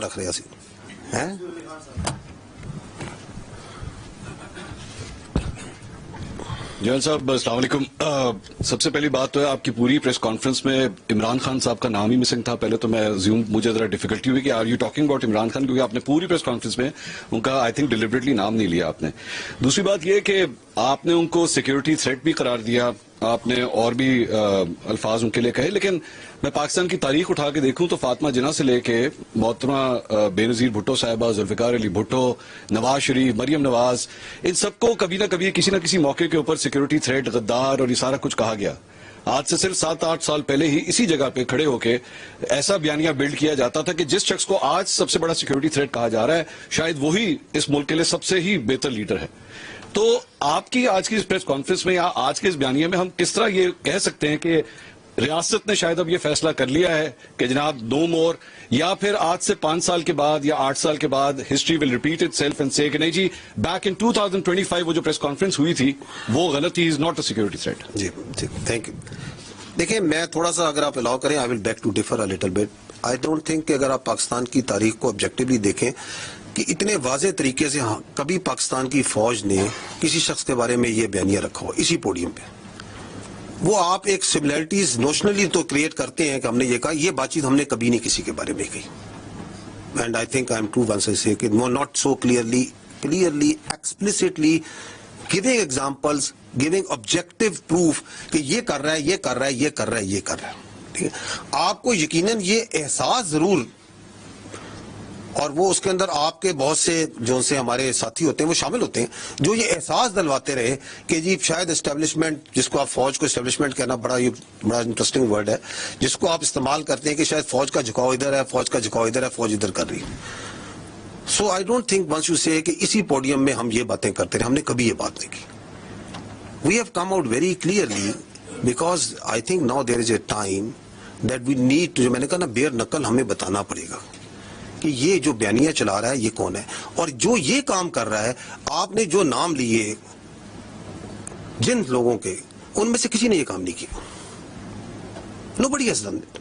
رکھ رہے ہیں. جنرل صاحب السلام علیکم. سب سے پہلی بات تو ہے آپ کی پوری پریس کانفرنس میں عمران خان صاحب کا نام ہی مسنگ تھا. پہلے تو میں مجھے ذرا ڈیفیکلٹی ہوئی کہ are you talking about Imran Khan, کیونکہ آپ نے پوری پریس کانفرنس میں ان کا آئی تھنک ڈیلیبریٹلی نام نہیں لیا آپ نے. دوسری بات یہ کہ آپ نے ان کو سیکورٹی تھریٹ بھی قرار دیا, آپ نے اور بھی الفاظ ان کے لیے کہے, لیکن میں پاکستان کی تاریخ اٹھا کے دیکھوں تو فاطمہ جناح سے لے کے محترمہ بے نظیر بھٹو صاحبہ, ذوالفقار علی بھٹو, نواز شریف, مریم نواز, ان سب کو کبھی نہ کبھی کسی نہ کسی موقع کے اوپر سیکورٹی تھریٹ, غدار اور یہ سارا کچھ کہا گیا. آج سے صرف 7-8 سال پہلے ہی اسی جگہ پہ کھڑے ہو کے ایسا بیانیہ بلڈ کیا جاتا تھا کہ جس شخص کو آج سب سے بڑا سیکورٹی تھریٹ کہا جا رہا ہے شاید وہی اس ملک کے لیے سب سے ہی بہتر لیڈر ہے. تو آپ کی آج کی اس پریس کانفرنس میں یا آج کے اس بیانیے میں ہم کس طرح یہ کہہ سکتے ہیں کہ ریاست نے شاید اب یہ فیصلہ کر لیا ہے کہ جناب نو مور, یا پھر آج سے 5 سال کے بعد یا 8 سال کے بعد history will repeat it self and سے کہ نہیں جی بیک ان 2025 وہ جو پریس کانفرنس ہوئی تھی وہ غلط تھی, is not a security threat. جی تھینک یو. دیکھیں میں تھوڑا سا اگر آپ الاؤ کریں I will beg to differ a little bit. I don't think کہ اگر آپ پاکستان کی تاریخ کو آبجیکٹیولی دیکھیں کہ اتنے واضح طریقے سے کبھی پاکستان کی فوج نے کسی شخص کے بارے میں یہ بیانیہ رکھا ہو اسی پوڈیم پہ. وہ آپ ایک سملیرٹیز نوشنلی تو کریٹ کرتے ہیں کہ ہم نے یہ کہا, یہ بات چیت ہم نے کبھی نہیں کسی کے بارے میں کہی. And I think I'm true once I say کہ not so clearly explicitly giving examples, giving objective proof کہ یہ کر رہا ہے, یہ کر رہا ہے, یہ کر رہا ہے, یہ کر رہا ہے. ٹھیک ہے, آپ کو یقیناً یہ احساس ضرور, اور وہ اس کے اندر آپ کے بہت سے جو سے ہمارے ساتھی ہوتے ہیں وہ شامل ہوتے ہیں جو یہ احساس دلواتے رہے کہ جی شاید اسٹیبلشمنٹ, جس کو آپ فوج کو اسٹیبلشمنٹ کہنا بڑا انٹرسٹنگ ورڈ ہے, جس کو آپ استعمال کرتے ہیں کہ شاید فوج کا جھکاؤ ادھر ہے, فوج کا جھکاؤ ادھر ہے, فوج ادھر کر رہی ہے. So I don't think once you say کہ اسی پوڈیم میں ہم یہ باتیں کرتے رہے, ہم نے کبھی یہ بات نہیں کی. We have come out very clearly because I think now there is a time that we need, جو میں نے کہا نا بیر نقل ہمیں بتانا پڑے گا کہ یہ جو بیانیہ چلا رہا ہے یہ کون ہے, اور جو یہ کام کر رہا ہے. آپ نے جو نام لیے جن لوگوں کے, ان میں سے کسی نے یہ کام نہیں کیا. Nobody has done it.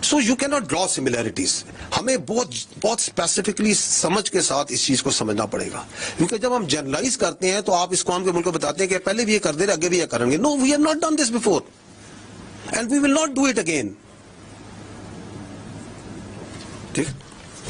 So you cannot draw similarities. ہمیں بہت اسپیسیفکلی سمجھ کے ساتھ اس چیز کو سمجھنا پڑے گا, کیونکہ جب ہم جنرلائز کرتے ہیں تو آپ اس قوم کے ملک کو بتاتے ہیں کہ پہلے بھی یہ کر دے رہے, آگے بھی یہ کریں گے. No, we have not done this before and we will not do it again. ٹھیک.